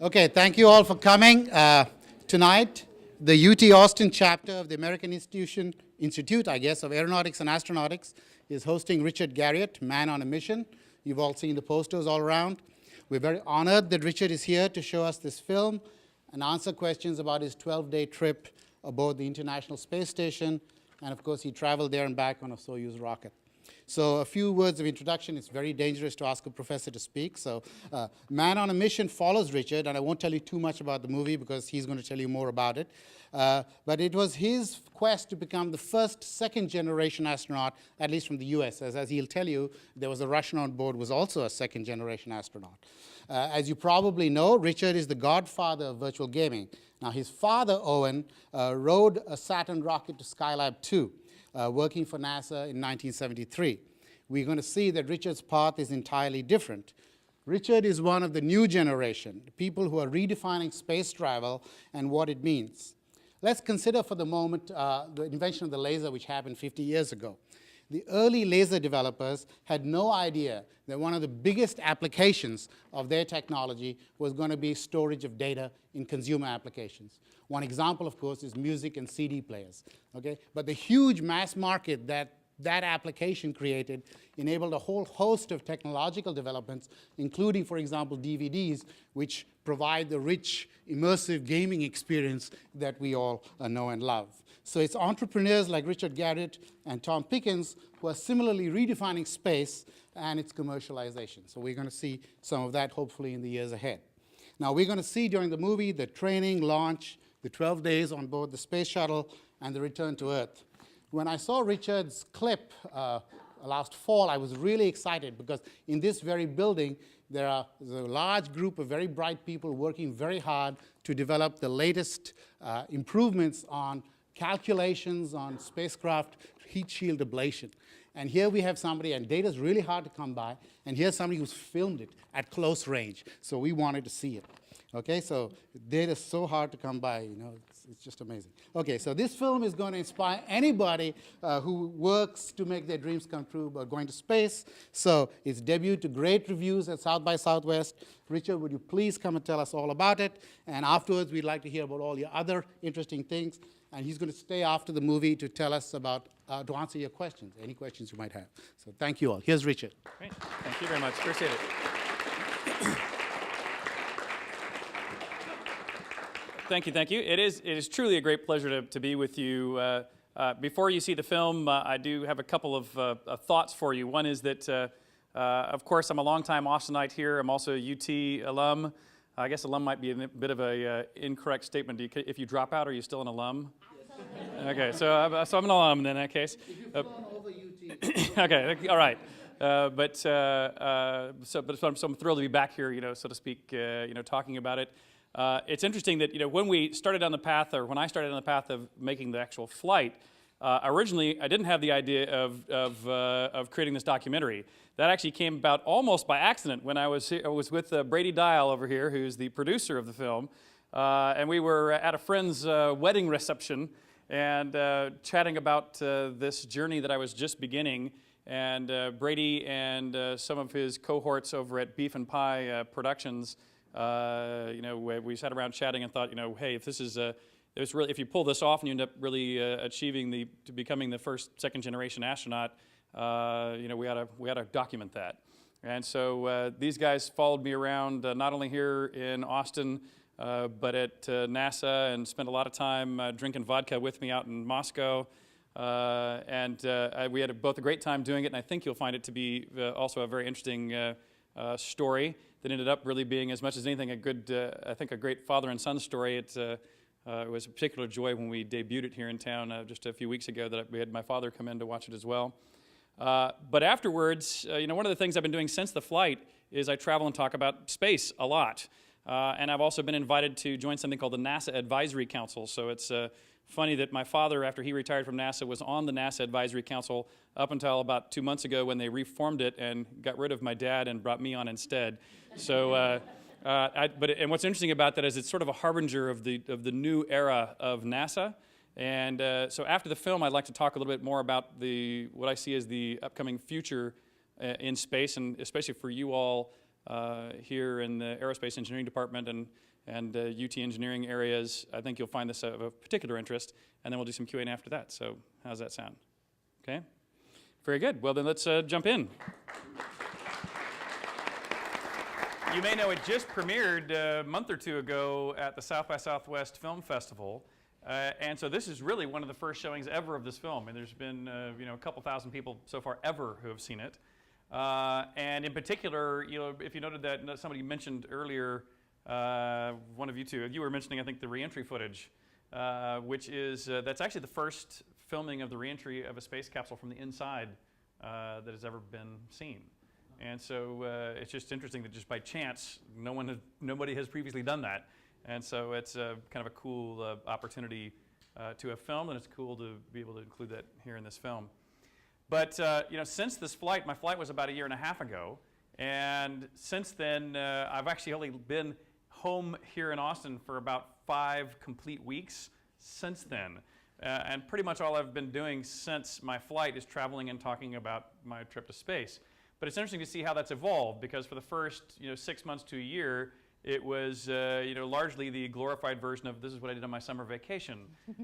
Okay, thank you all for coming. Tonight, the UT Austin chapter of the American Institute, I guess, of Aeronautics and Astronautics is hosting Richard Garriott, Man on a Mission. You've all seen the posters all around. We're very honored that Richard is here to show us this film and answer questions about his 12-day trip aboard the International Space Station. And of course, he traveled there and back on a Soyuz rocket. So a few words of introduction. It's very dangerous to ask a professor to speak. So Man on a Mission follows Richard, and I won't tell you too much about the movie because he's going to tell you more about it. But it was his quest to become the first second-generation astronaut, at least from the US. As he'll tell you, there was a Russian on board who was also a second-generation astronaut. As you probably know, Richard is the godfather of virtual gaming. Now, his father, Owen, rode a Saturn rocket to Skylab 2. Working for NASA in 1973. We're going to see that Richard's path is entirely different. Richard is one of the new generation, people who are redefining space travel and what it means. Let's consider for the moment the invention of the laser, which happened 50 years ago. The early laser developers had no idea that one of the biggest applications of their technology was going to be storage of data in consumer applications. One example, of course, is music and CD players. Okay? But the huge mass market that application created enabled a whole host of technological developments, including, for example, DVDs, which provide the rich, immersive gaming experience that we all know and love. So it's entrepreneurs like Richard Garriott and Tom Pickens who are similarly redefining space and its commercialization. So we're going to see some of that, hopefully, in the years ahead. Now, we're going to see during the movie the training, launch, the 12 days on board the space shuttle, and the return to Earth. When I saw Richard's clip last fall, I was really excited because in this very building, there's a large group of very bright people working very hard to develop the latest improvements on calculations on spacecraft heat shield ablation. And here we have somebody, and data is really hard to come by, and here's somebody who's filmed it at close range. So we wanted to see it. Okay, so data is so hard to come by, you know, it's just amazing. Okay, so this film is going to inspire anybody who works to make their dreams come true about going to space. So it's debuted to great reviews at South by Southwest. Richard, would you please come and tell us all about it? And afterwards, we'd like to hear about all your other interesting things. And he's going to stay after the movie to tell us about, to answer your questions, any questions you might have. So thank you all. Here's Richard. Great. Thank you very much. Appreciate it. Thank you, thank you. It is truly a great pleasure to be with you. Before you see the film, I do have a couple of thoughts for you. One is that, of course, I'm a longtime Austinite here. I'm also a UT alum. I guess alum might be a bit of an incorrect statement. If you drop out, are you still an alum? Okay, so I'm an alum in that case. If you've gone over UT. Okay, all right. So I'm thrilled to be back here, you know, so to speak, you know, talking about it. It's interesting that, you know, when we started on the path, or when I started on the path of making the actual flight, originally I didn't have the idea of creating this documentary. That actually came about almost by accident when I was with Brady Dial over here, who's the producer of the film, and we were at a friend's wedding reception and chatting about this journey that I was just beginning. And Brady and some of his cohorts over at Beef and Pie Productions, you know, we sat around chatting and thought, you know, hey, if this is if you pull this off and you end up really achieving becoming the first second-generation astronaut, you know, we ought to document that. And so these guys followed me around not only here in Austin, but at NASA, and spent a lot of time drinking vodka with me out in Moscow. And we had both a great time doing it, and I think you'll find it to be also a very interesting story that ended up really being, as much as anything, a good, I think, a great father and son story. It was a particular joy when we debuted it here in town just a few weeks ago that we had my father come in to watch it as well. But afterwards, you know, one of the things I've been doing since the flight is I travel and talk about space a lot. And I've also been invited to join something called the NASA Advisory Council. So it's funny that my father, after he retired from NASA, was on the NASA Advisory Council up until about 2 months ago when they reformed it and got rid of my dad and brought me on instead. So, and what's interesting about that is it's sort of a harbinger of the new era of NASA. And so after the film, I'd like to talk a little bit more about what I see as the upcoming future in space, and especially for you all here in the aerospace engineering department and UT engineering areas, I think you'll find this of particular interest, and then we'll do some Q&A after that. So how's that sound? Okay? Very good. Well, then let's jump in. You may know it just premiered a month or two ago at the South by Southwest Film Festival. And so this is really one of the first showings ever of this film. And there's been a couple thousand people so far ever who have seen it. And in particular, if you noted that somebody mentioned earlier, one of you two, you were mentioning, I think, the reentry footage, which is, that's actually the first filming of the reentry of a space capsule from the inside that has ever been seen. And so it's just interesting that just by chance, nobody has previously done that. And so it's kind of a cool opportunity to have filmed, and it's cool to be able to include that here in this film. But since this flight, my flight was about 1.5 years ago, and since then I've actually only been home here in Austin for about 5 complete weeks since then. And pretty much all I've been doing since my flight is traveling and talking about my trip to space. But it's interesting to see how that's evolved, because for the first 6 months to a year, it was largely the glorified version of this is what I did on my summer vacation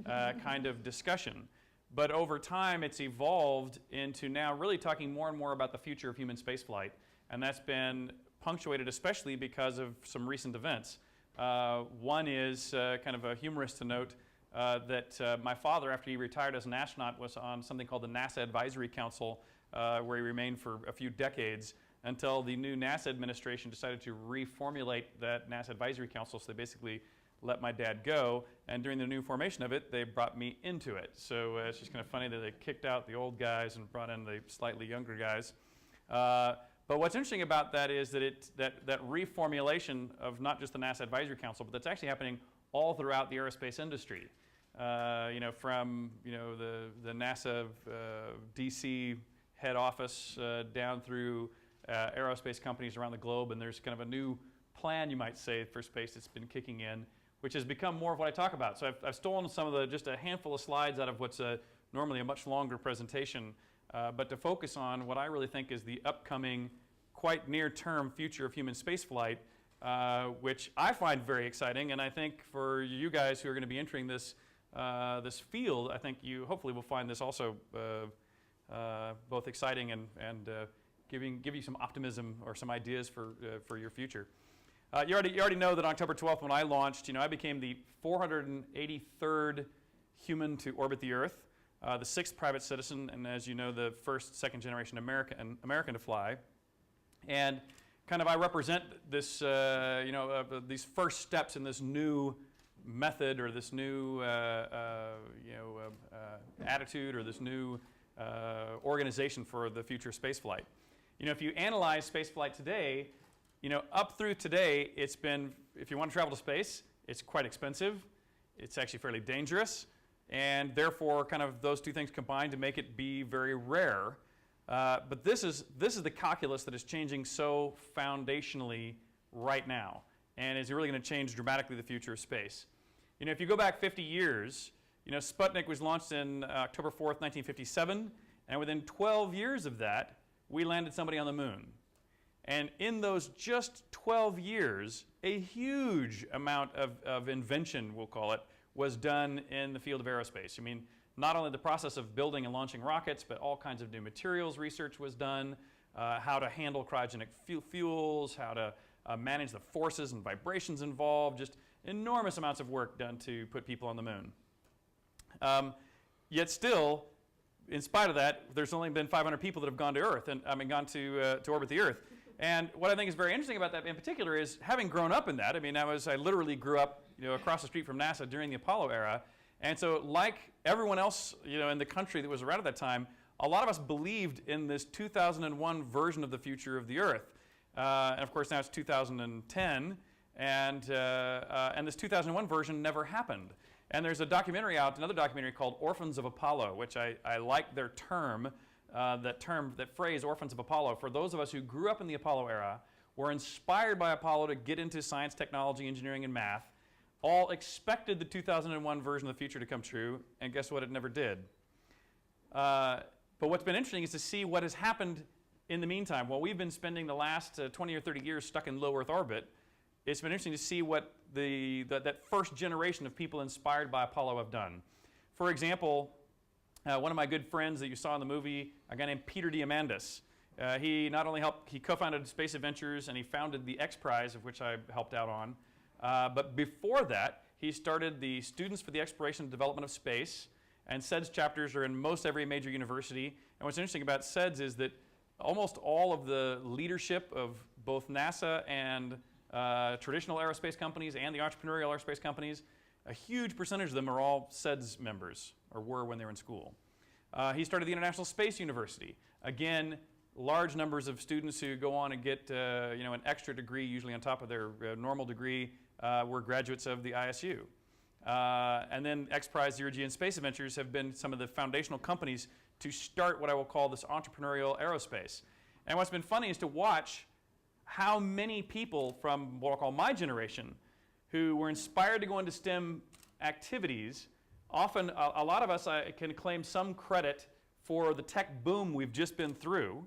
kind of discussion. But over time, it's evolved into now really talking more and more about the future of human spaceflight, and that's been punctuated especially because of some recent events. One is kind of a humorous to note that my father, after he retired as an astronaut, was on something called the NASA Advisory Council, where he remained for a few decades until the new NASA administration decided to reformulate that NASA Advisory Council. So they basically let my dad go, and during the new formation of it, they brought me into it. So it's just kind of funny that they kicked out the old guys and brought in the slightly younger guys. But what's interesting about that is that that reformulation of not just the NASA Advisory Council, but that's actually happening all throughout the aerospace industry. From the NASA DC head office down through aerospace companies around the globe, and there's kind of a new plan, you might say, for space that's been kicking in, which has become more of what I talk about. So I've stolen some of just a handful of slides out of what's normally a much longer presentation, but to focus on what I really think is the upcoming, quite near-term future of human spaceflight, which I find very exciting, and I think for you guys who are going to be entering this this field, I think you hopefully will find this also both exciting and give you some optimism or some ideas for your future. You already know that on October 12th, when I launched, I became the 483rd human to orbit the Earth, the 6th private citizen, and as you know, the first second-generation American to fly. And kind of I represent this, these first steps in this new method or this new attitude or this new organization for the future of spaceflight. If you analyze spaceflight today, up through today, it's been, if you want to travel to space, it's quite expensive, it's actually fairly dangerous, and therefore kind of those two things combine to make it be very rare. But this is the calculus that is changing so foundationally right now, and is really going to change dramatically the future of space. If you go back 50 years, Sputnik was launched in October 4th, 1957, and within 12 years of that, we landed somebody on the moon. And in those just 12 years, a huge amount of invention, we'll call it, was done in the field of aerospace. Not only the process of building and launching rockets, but all kinds of new materials research was done, how to handle cryogenic fuels, how to manage the forces and vibrations involved, just enormous amounts of work done to put people on the moon. Yet still, in spite of that, there's only been 500 people that have gone to Earth, and gone to orbit the Earth. And what I think is very interesting about that in particular is having grown up in that. I literally grew up, across the street from NASA during the Apollo era, and so like everyone else, in the country that was around at that time, a lot of us believed in this 2001 version of the future of the Earth. And of course now it's 2010, and this 2001 version never happened. And there's a documentary out, another documentary called Orphans of Apollo, which I like their term, that phrase, Orphans of Apollo. For those of us who grew up in the Apollo era, were inspired by Apollo to get into science, technology, engineering, and math, all expected the 2001 version of the future to come true, and guess what? It never did. But what's been interesting is to see what has happened in the meantime, while we've been spending the last 20 or 30 years stuck in low Earth orbit, it's been interesting to see what that first generation of people inspired by Apollo have done. For example, one of my good friends that you saw in the movie, a guy named Peter Diamandis, he not only he co-founded Space Adventures and he founded the X Prize, of which I helped out on, but before that, he started the Students for the Exploration and Development of Space, and SEDS chapters are in most every major university. And what's interesting about SEDS is that almost all of the leadership of both NASA and traditional aerospace companies and the entrepreneurial aerospace companies, a huge percentage of them are all SEDS members, or were when they were in school. He started the International Space University. Again, large numbers of students who go on and get an extra degree, usually on top of their normal degree, were graduates of the ISU. And then X Prize, Zero G, and Space Adventures have been some of the foundational companies to start what I will call this entrepreneurial aerospace. And what's been funny is to watch how many people from what I'll call my generation who were inspired to go into STEM activities, often a lot of us can claim some credit for the tech boom we've just been through.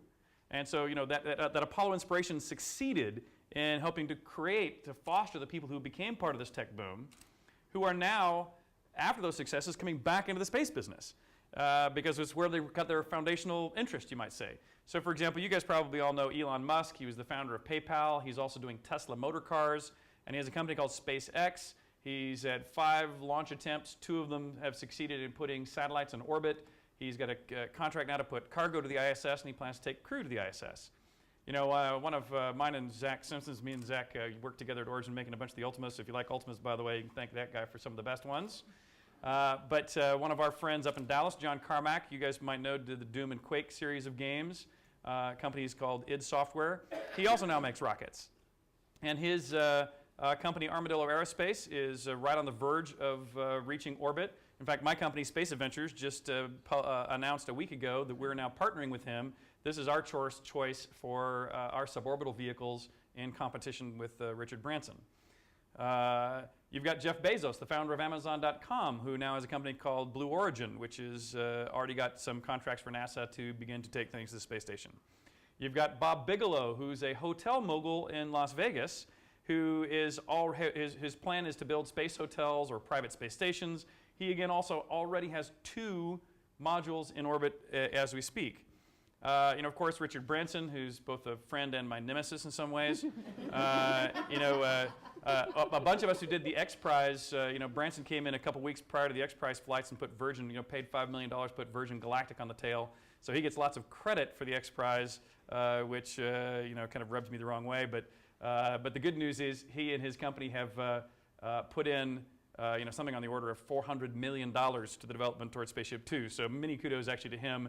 And so that Apollo inspiration succeeded in helping to foster the people who became part of this tech boom, who are now, after those successes, coming back into the space business. Because it's where they got their foundational interest, you might say. So for example, you guys probably all know Elon Musk. He was the founder of PayPal. He's also doing Tesla motor cars, and he has a company called SpaceX. He's had 5 launch attempts. 2 of them have succeeded in putting satellites in orbit. He's got a contract now to put cargo to the ISS, and he plans to take crew to the ISS. One of mine and Zach Simpson's, me and Zach worked together at Origin making a bunch of the Ultimas. So if you like Ultimas, by the way, you can thank that guy for some of the best ones. But one of our friends up in Dallas, John Carmack, you guys might know, did the Doom and Quake series of games. Company's called id Software. He also now makes rockets. And his company, Armadillo Aerospace, is right on the verge of reaching orbit. In fact, my company, Space Adventures, just announced a week ago that we're now partnering with him. This is our choice for our suborbital vehicles in competition with Richard Branson. You've got Jeff Bezos, the founder of Amazon.com, who now has a company called Blue Origin, which is already got some contracts for NASA to begin to take things to the space station. You've got Bob Bigelow, who's a hotel mogul in Las Vegas, who is his plan is to build space hotels or private space stations. He, again, also already has 2 modules in orbit as we speak. Of course, Richard Branson, who's both a friend and my nemesis in some ways. A bunch of us who did the X Prize, Branson came in a couple weeks prior to the X Prize flights and put Virgin, paid $5 million, put Virgin Galactic on the tail. So he gets lots of credit for the X Prize, which kind of rubs me the wrong way. But the good news is he and his company have put in something on the order of $400 million to the development towards Spaceship Two. So many kudos actually to him.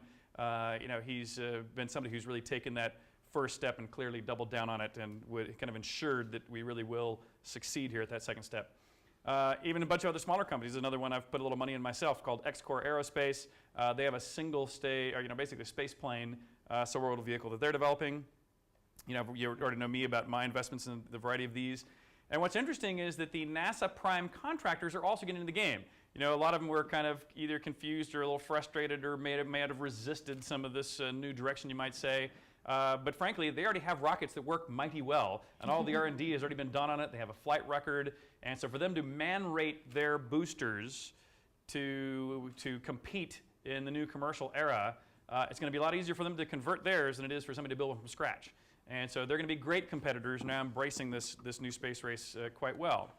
He's been somebody who's really taken that first step and clearly doubled down on it and kind of ensured that we really will succeed here at that second step. Even a bunch of other smaller companies. Another one I've put a little money in myself called X-Core Aerospace. They have a single basically a space plane suborbital vehicle that they're developing. You already know me about my investments in the variety of these. And what's interesting is that the NASA prime contractors are also getting into the game. A lot of them were kind of either confused or a little frustrated or may have resisted some of this new direction, you might say. But frankly, they already have rockets that work mighty well, and all the R&D has already been done on it. They have a flight record, and so for them to man-rate their boosters to compete in the new commercial era, it's going to be a lot easier for them to convert theirs than it is for somebody to build one from scratch. And so they're going to be great competitors, now embracing this new space race quite well.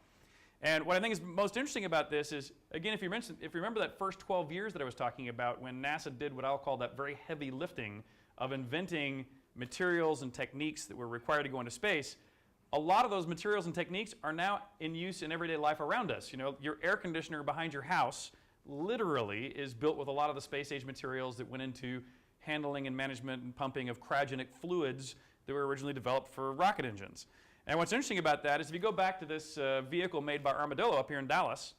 And what I think is most interesting about this is, again, if you remember that first 12 years that I was talking about when NASA did what I'll call that very heavy lifting of inventing materials and techniques that were required to go into space, a lot of those materials and techniques are now in use in everyday life around us. Your air conditioner behind your house literally is built with a lot of the space age materials that went into handling and management and pumping of cryogenic fluids that were originally developed for rocket engines. And what's interesting about that is if you go back to this vehicle made by Armadillo up here in Dallas,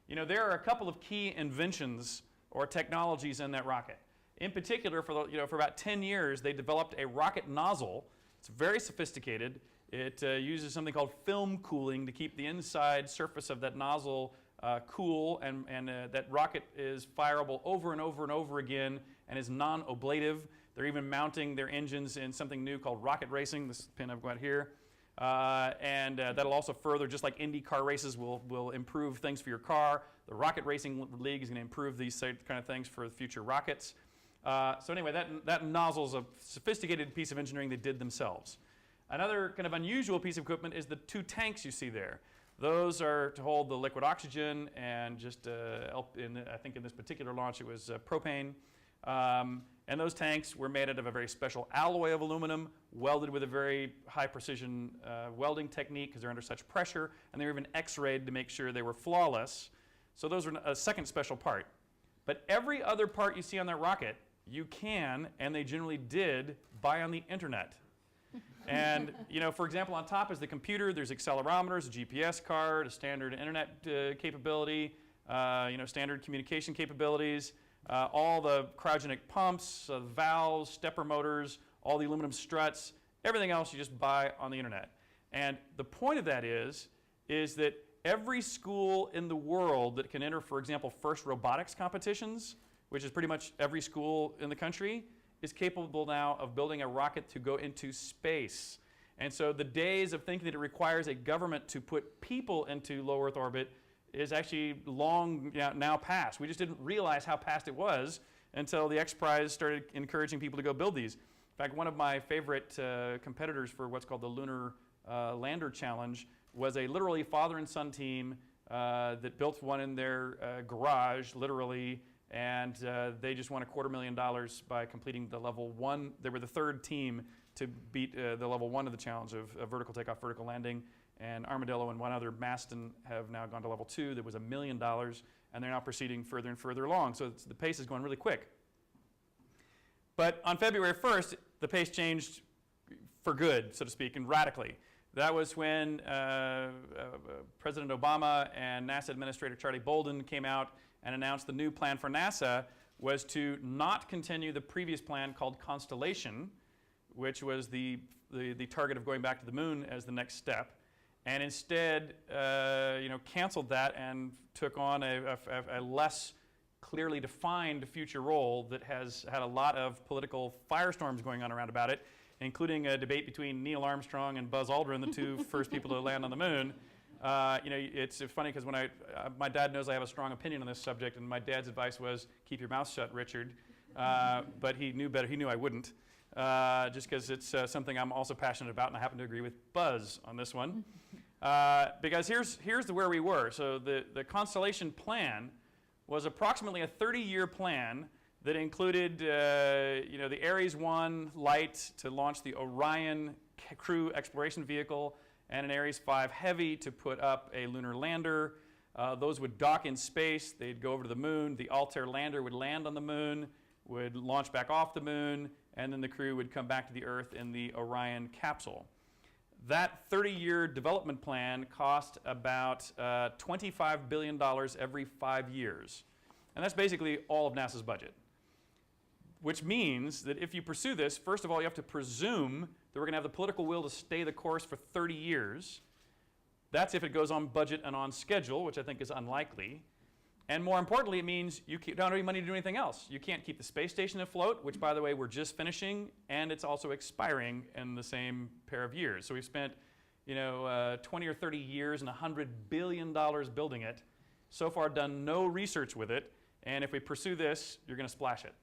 there are a couple of key inventions or technologies in that rocket. In particular, for about 10 years, they developed a rocket nozzle. It's very sophisticated. It uses something called film cooling to keep the inside surface of that nozzle cool, and that rocket is fireable over and over and over again and is non-ablative. They're even mounting their engines in something new called rocket racing, this pin I've got here. And that'll also further, just like Indy car races will improve things for your car, the Rocket Racing League is going to improve these kind of things for future rockets. So anyway, that nozzle's a sophisticated piece of engineering they did themselves. Another kind of unusual piece of equipment is the 2 tanks you see there. Those are to hold the liquid oxygen and just, I think in this particular launch it was propane. And those tanks were made out of a very special alloy of aluminum, welded with a very high precision welding technique because they're under such pressure, and they were even X-rayed to make sure they were flawless. So those are a second special part. But every other part you see on that rocket, you can, and they generally did, buy on the internet. And for example, on top is the computer. There's accelerometers, a GPS card, a standard internet capability, standard communication capabilities, all the cryogenic pumps, valves, stepper motors, all the aluminum struts, everything else you just buy on the internet. And the point of that is that every school in the world that can enter, for example, FIRST robotics competitions, which is pretty much every school in the country, is capable now of building a rocket to go into space. And so the days of thinking that it requires a government to put people into low Earth orbit is actually long now past. We just didn't realize how past it was until the X Prize started encouraging people to go build these. In fact, one of my favorite competitors for what's called the Lunar Lander Challenge was a literally father and son team that built one in their garage, literally, and they just won $250,000 by completing the level 1. They were the 3rd team to beat the level 1 of the challenge of vertical takeoff, vertical landing. And Armadillo and one other, Maston, have now gone to level 2. That was $1 million, and they're now proceeding further and further along. So the pace is going really quick. But on February 1st, the pace changed for good, so to speak, and radically. That was when President Obama and NASA Administrator Charlie Bolden came out and announced the new plan for NASA was to not continue the previous plan called Constellation, which was the target of going back to the moon as the next step, and instead canceled that and took on a less clearly defined future role that has had a lot of political firestorms going on around about it, including a debate between Neil Armstrong and Buzz Aldrin, the 2 first people to land on the moon. It's funny because when my dad knows I have a strong opinion on this subject, and my dad's advice was, keep your mouth shut, Richard. But he knew better. He knew I wouldn't, just because it's something I'm also passionate about, and I happen to agree with Buzz on this one. Because here's where we were. So the Constellation plan was approximately a 30-year plan that included the Ares 1 light to launch the Orion crew exploration vehicle, and an Ares 5 Heavy to put up a lunar lander. Those would dock in space. They'd go over to the moon. The Altair lander would land on the moon, would launch back off the moon, and then the crew would come back to the Earth in the Orion capsule. That 30-year development plan cost about $25 billion every 5 years. And that's basically all of NASA's budget. Which means that if you pursue this, first of all, you have to presume that we're going to have the political will to stay the course for 30 years. That's if it goes on budget and on schedule, which I think is unlikely. And more importantly, it means you don't have any money to do anything else. You can't keep the space station afloat, which, by the way, we're just finishing, and it's also expiring in the same pair of years. So we've spent 20 or 30 years and $100 billion building it. So far, done no research with it. And if we pursue this, you're going to splash it.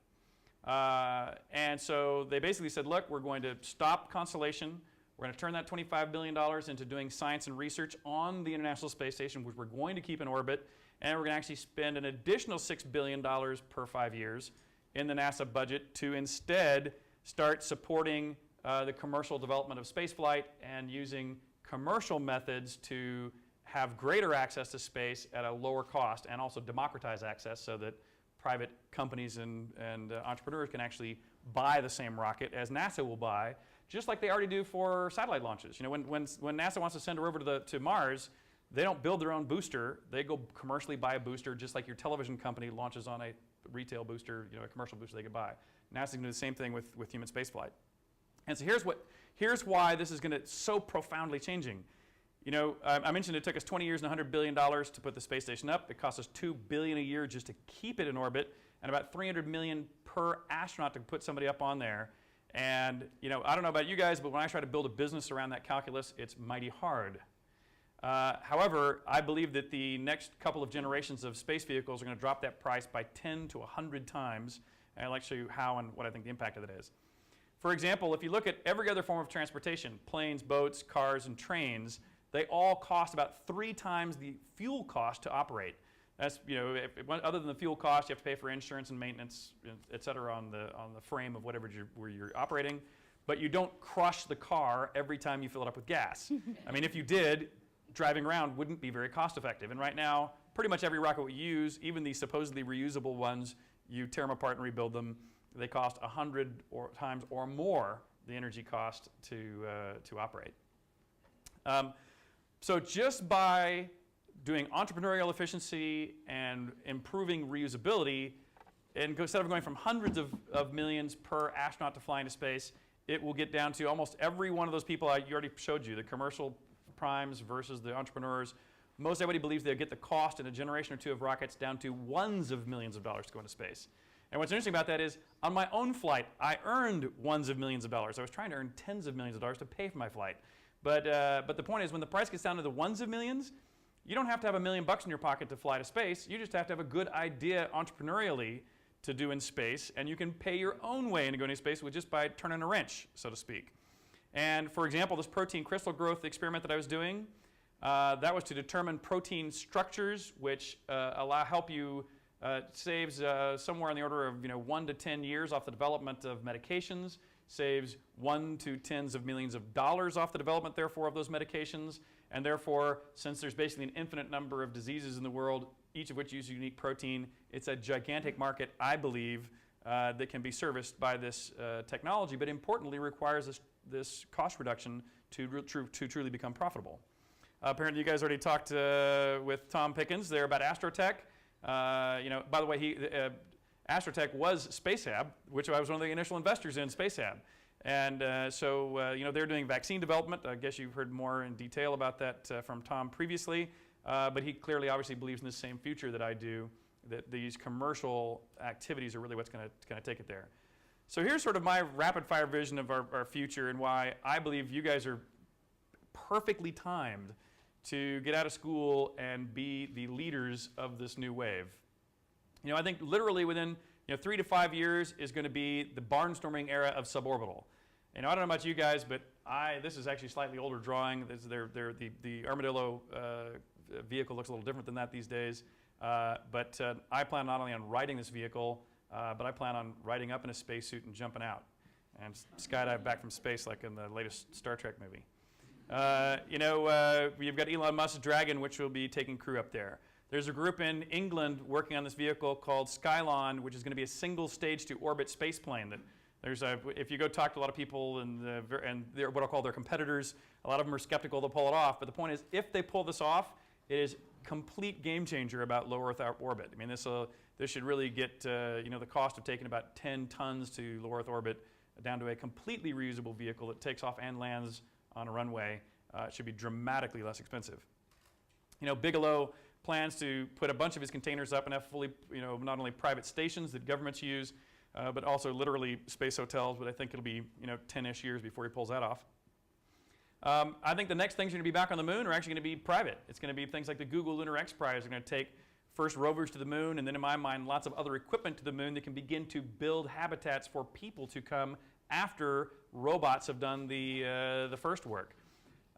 And so they basically said, look, we're going to stop Constellation. We're going to turn that $25 billion into doing science and research on the International Space Station, which we're going to keep in orbit. And we're going to actually spend an additional $6 billion per 5 years in the NASA budget to instead start supporting the commercial development of spaceflight and using commercial methods to have greater access to space at a lower cost, and also democratize access so that private companies and entrepreneurs can actually buy the same rocket as NASA will buy, just like they already do for satellite launches. When NASA wants to send a rover to Mars, they don't build their own booster. They go commercially buy a booster, just like your television company launches on a retail booster, a commercial booster they could buy. NASA's going to do the same thing with human spaceflight. And so here's why this is going to so profoundly changing. You know, I mentioned it took us 20 years and $100 billion to put the space station up. It costs us $2 billion a year just to keep it in orbit, and about $300 million per astronaut to put somebody up on there. And you know, I don't know about you guys, but when I try to build a business around that calculus, it's mighty hard. However, I believe that the next couple of generations of space vehicles are going to drop that price by 10 to 100 times. And I'd like to show you how and what I think the impact of it is. For example, if you look at every other form of transportation, planes, boats, cars, and trains, they all cost about 3 times the fuel cost to operate. That's, you know, other than the fuel cost, you have to pay for insurance and maintenance, et cetera, on the frame of whatever where you're operating. But you don't crush the car every time you fill it up with gas. I mean, if you did, driving around wouldn't be very cost effective. And right now, pretty much every rocket we use, even the supposedly reusable ones, you tear them apart and rebuild them. They cost 100 times or more the energy cost to operate. So just by doing entrepreneurial efficiency and improving reusability, and instead of going from hundreds of millions per astronaut to fly into space, it will get down to almost every one of those people you already showed you, the commercial primes versus the entrepreneurs. Most everybody believes they'll get the cost in a generation or two of rockets down to ones of millions of dollars to go into space. And what's interesting about that is, on my own flight, I earned ones of millions of dollars. I was trying to earn tens of millions of dollars to pay for my flight. But the point is, when the price gets down to the ones of millions, you don't have to have $1 million in your pocket to fly to space. You just have to have a good idea entrepreneurially to do in space, and you can pay your own way into going into space with just by turning a wrench, so to speak. And for example, this protein crystal growth experiment that I was doing, that was to determine protein structures, which help you saves somewhere on the order of 1 to 10 years off the development of medications, saves 1 to tens of millions of dollars off the development, therefore, of those medications. And therefore, since there's basically an infinite number of diseases in the world, each of which use unique protein, it's a gigantic market, I believe, that can be serviced by this technology, but importantly requires this cost reduction to truly become profitable. Apparently, you guys already talked with Tom Pickens there about Astrotech. By the way, Astrotech was SpaceHab, which I was one of the initial investors in SpaceHab. And they're doing vaccine development. I guess you've heard more in detail about that from Tom previously. But he clearly, obviously, believes in the same future that I do, that these commercial activities are really what's going to take it there. So here's sort of my rapid-fire vision of our future and why I believe you guys are perfectly timed to get out of school and be the leaders of this new wave. I think literally within 3 to 5 years is going to be the barnstorming era of suborbital. I don't know about you guys, but this is actually a slightly older drawing. The Armadillo vehicle looks a little different than that these days. But I plan not only on riding this vehicle, but I plan on riding up in a spacesuit and jumping out and skydive back from space like in the latest Star Trek movie. You've got Elon Musk's Dragon, which will be taking crew up there. There's a group in England working on this vehicle called Skylon, which is going to be a single stage to orbit space plane. If you go talk to a lot of people and what I'll call their competitors, a lot of them are skeptical they'll pull it off. But the point is, if they pull this off, it is a complete game changer about low Earth orbit. I mean, this should really get the cost of taking about 10 tons to low Earth orbit down to a completely reusable vehicle that takes off and lands on a runway. It should be dramatically less expensive. Bigelow plans to put a bunch of his containers up and have fully, not only private stations that governments use, but also literally space hotels. But I think it'll be, 10-ish years before he pulls that off. I think the next things are going to be back on the moon are actually going to be private. It's going to be things like the Google Lunar X Prize are going to take first rovers to the moon, and then in my mind, lots of other equipment to the moon that can begin to build habitats for people to come after robots have done the first work.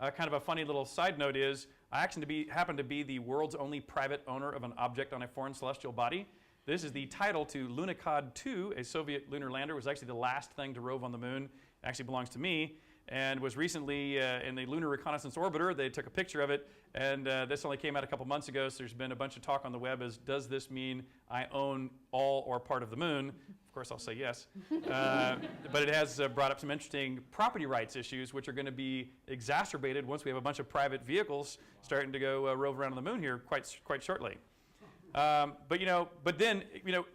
Kind of a funny little side note is, I actually happen to be the world's only private owner of an object on a foreign celestial body. This is the title to Lunokhod 2, a Soviet lunar lander. It was actually the last thing to rove on the moon. It actually belongs to me, and was recently in the Lunar Reconnaissance Orbiter. They took a picture of it, and this only came out a couple months ago, so there's been a bunch of talk on the web as, does this mean I own all or part of the moon? Of course, I'll say yes. But it has brought up some interesting property rights issues, which are going to be exacerbated once we have a bunch of private vehicles starting to go rove around on the moon here quite shortly. But then,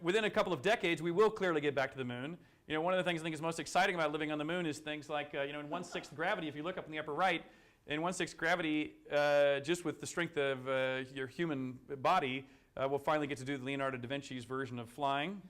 within a couple of decades, we will clearly get back to the moon. One of the things I think is most exciting about living on the moon is things like, in 1/6 gravity, if you look up in the upper right, in 1/6 gravity, just with the strength of your human body, we'll finally get to do the Leonardo da Vinci's version of flying.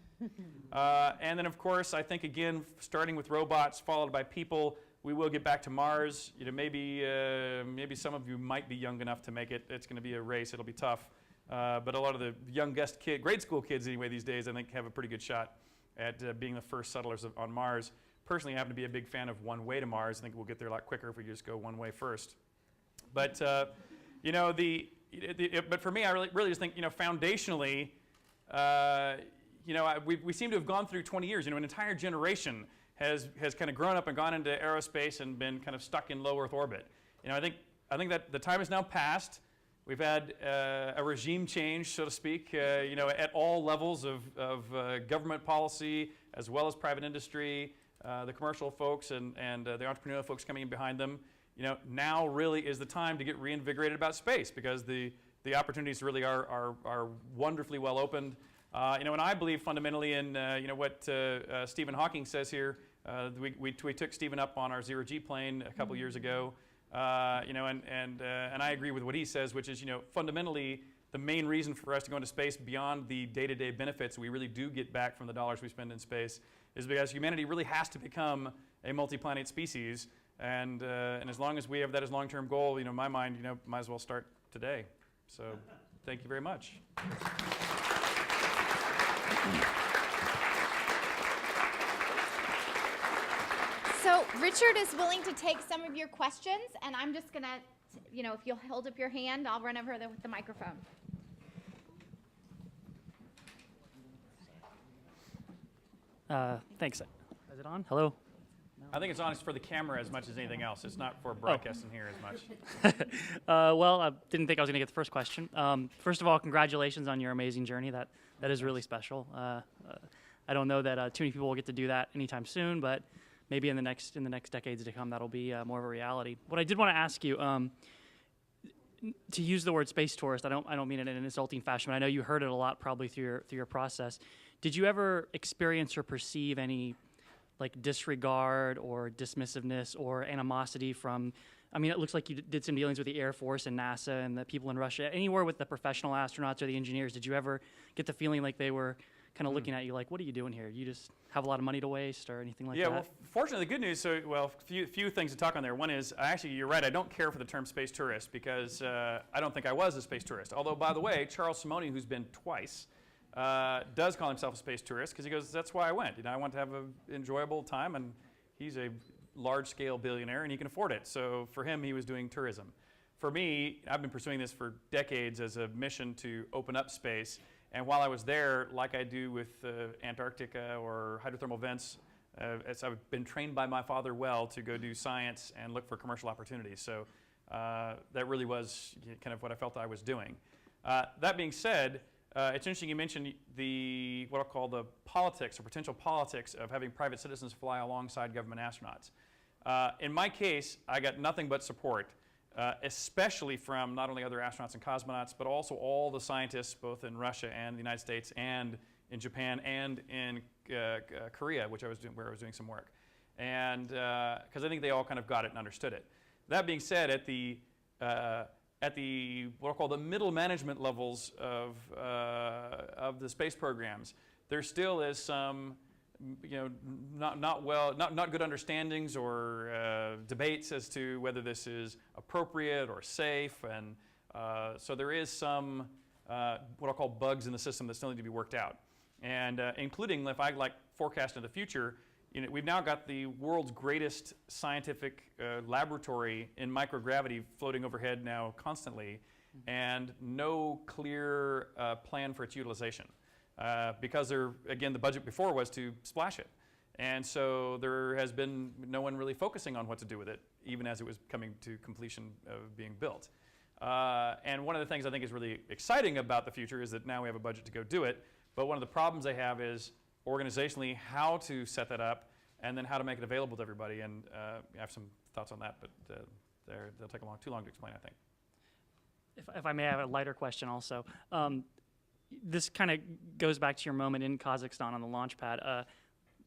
And then, of course, I think, again, starting with robots, followed by people, we will get back to Mars. Maybe some of you might be young enough to make it. It's going to be a race. It'll be tough. But a lot of the youngest grade school kids anyway these days, I think, have a pretty good shot at being the first settlers on Mars. Personally, I happen to be a big fan of one way to Mars. I think we'll get there a lot quicker if we just go one way first. But but for me, I really just think, foundationally, we seem to have gone through 20 years. An entire generation has kind of grown up and gone into aerospace and been kind of stuck in low Earth orbit. I think that the time has now passed. We've had a regime change, so to speak, at all levels of government policy as well as private industry, the commercial folks and the entrepreneurial folks coming in behind them. Now really is the time to get reinvigorated about space, because the opportunities really are wonderfully well opened. And I believe fundamentally in what Stephen Hawking says here. We took Stephen up on our zero-G plane a couple years ago. And I agree with what he says, which is, fundamentally the main reason for us to go into space beyond the day-to-day benefits we really do get back from the dollars we spend in space is because humanity really has to become a multi-planet species. And as long as we have that as long-term goal, in my mind, might as well start today. So thank you very much. So Richard is willing to take some of your questions, and I'm just going to, if you'll hold up your hand, I'll run over there with the microphone. Thanks. Is it on? Hello? I think it's on for the camera as much as anything else. It's not for broadcasting here as much. Well, I didn't think I was going to get the first question. First of all, congratulations on your amazing journey. That is really special. I don't know that too many people will get to do that anytime soon, but maybe in the next decades to come, that'll be more of a reality. What I did want to ask you, to use the word space tourist, I don't mean it in an insulting fashion, but I know you heard it a lot probably through your process. Did you ever experience or perceive any disregard or dismissiveness or animosity from, it looks like you did some dealings with the Air Force and NASA and the people in Russia. Anywhere with the professional astronauts or the engineers, did you ever get the feeling like they were kind of looking at you like, what are you doing here? You just have a lot of money to waste or anything like that? Yeah, well, fortunately, the good news, few things to talk on there. One is, you're right, I don't care for the term space tourist because I don't think I was a space tourist. Although, by the way, Charles Simonyi, who's been twice, does call himself a space tourist because he goes, that's why I went. I want to have an enjoyable time, and he's a large-scale billionaire, and he can afford it. So for him, he was doing tourism. For me, I've been pursuing this for decades as a mission to open up space. And while I was there, like I do with Antarctica or hydrothermal vents, as I've been trained by my father well to go do science and look for commercial opportunities. So that really was kind of what I felt I was doing. That being said, it's interesting you mentioned what I'll call the politics or potential politics of having private citizens fly alongside government astronauts. In my case, I got nothing but support. Especially from not only other astronauts and cosmonauts, but also all the scientists, both in Russia and the United States, and in Japan, and in Korea, where I was doing some work, and because I think they all kind of got it and understood it. That being said, at the what I'll call the middle management levels of the space programs, there still is some not good understandings or debates as to whether this is appropriate or safe, and so there is some what I'll call bugs in the system that still need to be worked out, and including if I forecast in the future, we've now got the world's greatest scientific laboratory in microgravity floating overhead now constantly, and no clear plan for its utilization. Because the budget before was to splash it. And so there has been no one really focusing on what to do with it, even as it was coming to completion of being built. And one of the things I think is really exciting about the future is that now we have a budget to go do it. But one of the problems they have is organizationally how to set that up and then how to make it available to everybody. And I have some thoughts on that, but they'll take too long to explain, I think. If I may, I have a lighter question also. This kind of goes back to your moment in Kazakhstan on the launch pad.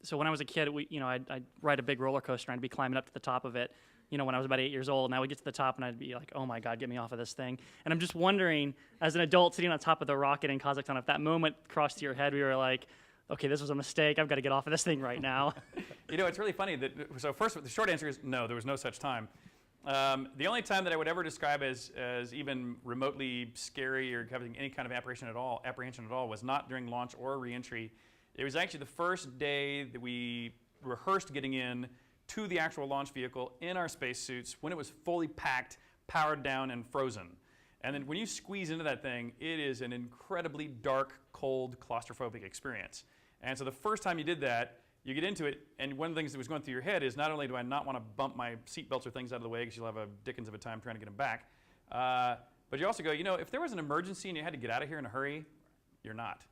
So when I was a kid, I'd ride a big roller coaster and I'd be climbing up to the top of it. when I was about 8 years old, and I would get to the top and I'd be like, oh my God, get me off of this thing. And I'm just wondering, as an adult sitting on top of the rocket in Kazakhstan, if that moment crossed your head, we were like, okay, this was a mistake, I've got to get off of this thing right now. It's really funny that, so first, the short answer is no, there was no such time. The only time that I would ever describe as even remotely scary or having any kind of apprehension at all was not during launch or reentry. It was actually the first day that we rehearsed getting in to the actual launch vehicle in our spacesuits when it was fully packed, powered down, and frozen. And then when you squeeze into that thing, it is an incredibly dark, cold, claustrophobic experience. And so the first time you did that, you get into it, and one of the things that was going through your head is not only do I not want to bump my seatbelts or things out of the way because you'll have a dickens of a time trying to get them back, but you also go, if there was an emergency and you had to get out of here in a hurry, you're not.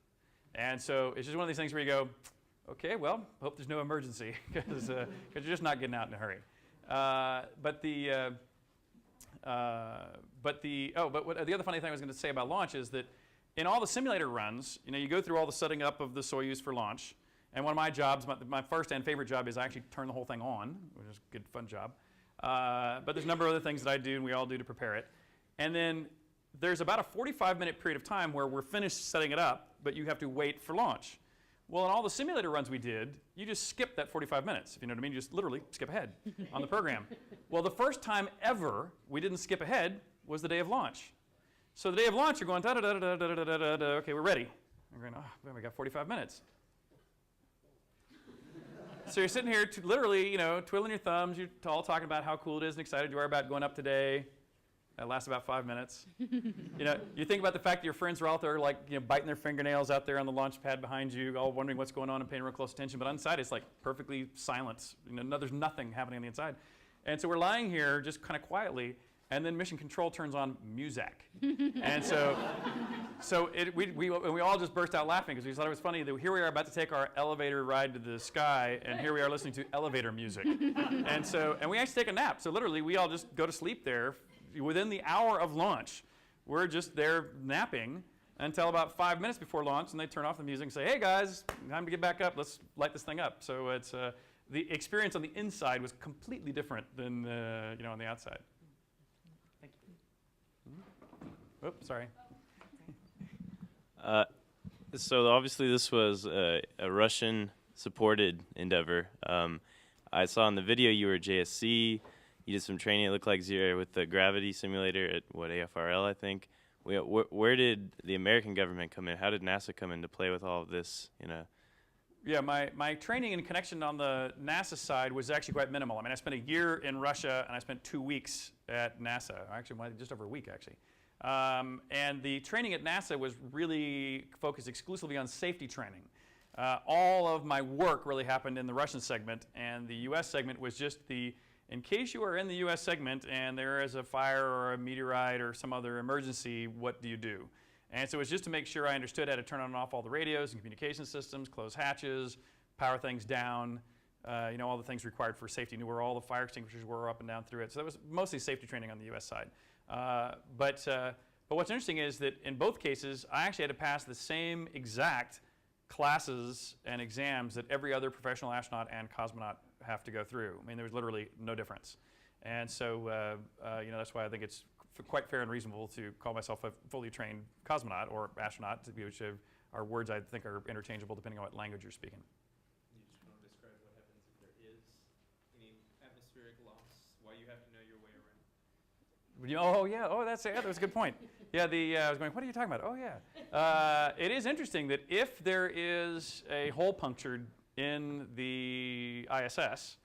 And so it's just one of these things where you go, okay, well, hope there's no emergency because you're just not getting out in a hurry. But the other funny thing I was going to say about launch is that in all the simulator runs, you go through all the setting up of the Soyuz for launch. And one of my jobs, my first and favorite job, is I actually turn the whole thing on, which is a good, fun job. But there's a number of other things that I do and we all do to prepare it. And then there's about a 45-minute period of time where we're finished setting it up, but you have to wait for launch. Well, in all the simulator runs we did, you just skip that 45 minutes, if you know what I mean. You just literally skip ahead on the program. Well, the first time ever we didn't skip ahead was the day of launch. So the day of launch, you're going, da-da-da-da-da-da-da-da, okay, we're ready. We're going, oh, man, we got 45 minutes. So you're sitting here literally, twiddling your thumbs. You're all talking about how cool it is and excited you are about going up today. That lasts about 5 minutes. You think about the fact that your friends are out there biting their fingernails out there on the launch pad behind you, all wondering what's going on and paying real close attention. But inside, it's perfectly silent. There's nothing happening on the inside. And so we're lying here just kind of quietly, and then mission control turns on music. And we all just burst out laughing because we thought it was funny that here we are about to take our elevator ride to the sky, and here we are listening to elevator music. And we actually take a nap. So literally, we all just go to sleep there. Within the hour of launch, we're just there napping until about 5 minutes before launch, and they turn off the music and say, hey guys, time to get back up. Let's light this thing up. So it's the experience on the inside was completely different than on the outside. Thank you. Oops, sorry. So obviously this was a Russian-supported endeavor. I saw in the video you were JSC. You did some training, it looked like Zero, with the gravity simulator at, AFRL, I think. Where did the American government come in? How did NASA come into play with all of this? Yeah, my training and connection on the NASA side was actually quite minimal. I mean, I spent a year in Russia, and I spent 2 weeks at NASA. Actually, just over a week, actually. And the training at NASA was really focused exclusively on safety training. All of my work really happened in the Russian segment, and the US segment was just in case you are in the US segment and there is a fire or a meteorite or some other emergency, what do you do? And so it was just to make sure I understood how to turn on and off all the radios and communication systems, close hatches, power things down, all the things required for safety. Knew where all the fire extinguishers were up and down through it. So that was mostly safety training on the US side. But what's interesting is that in both cases, I actually had to pass the same exact classes and exams that every other professional astronaut and cosmonaut have to go through. I mean, there was literally no difference. And so, that's why I think it's quite fair and reasonable to call myself a fully trained cosmonaut or astronaut, which are words I think are interchangeable depending on what language you're speaking. You just want to describe what happens if there is any atmospheric loss, why you have to know your way around? Oh, yeah. Oh, that was a good point. Yeah, I was going, what are you talking about? Oh, yeah. It is interesting that if there is a hole punctured in the ISS,